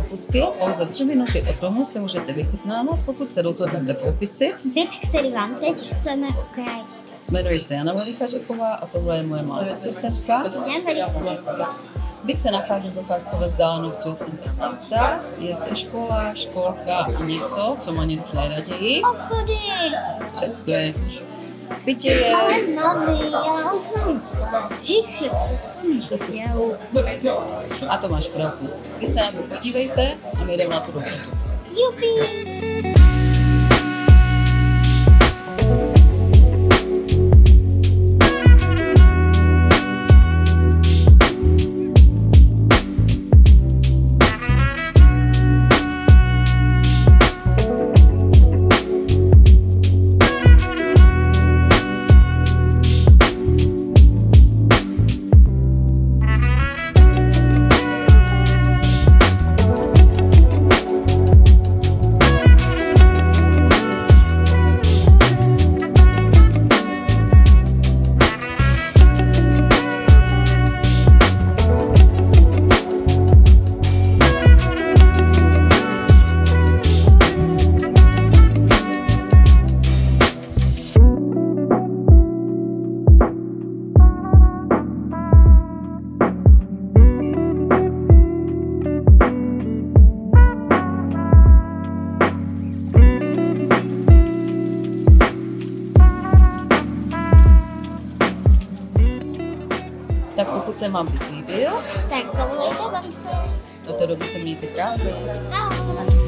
kapustky. Pouze 3 minuty od tomu se můžete vychutnávat, pokud se rozhodnete koupit si. Byt, který vám teď chceme ukrájet. Jmenuji se Jana Velikařeková a tohle je moje malá asistentka. Byt se nachází v docházkové vzdálenosti od centra města. Je zde škola, školka a něco, co má něco nejraději. Obchody! Přesně. V bytě je... Ale mami, já už mám všechno. A to máš pravdu. Vy se na to podívejte a my jdeme na tu dobrotu. Jupi! Tak pokud se vám byt líbil, Tak zavolejte vám se. do té doby se mějte krásně. Ahoj.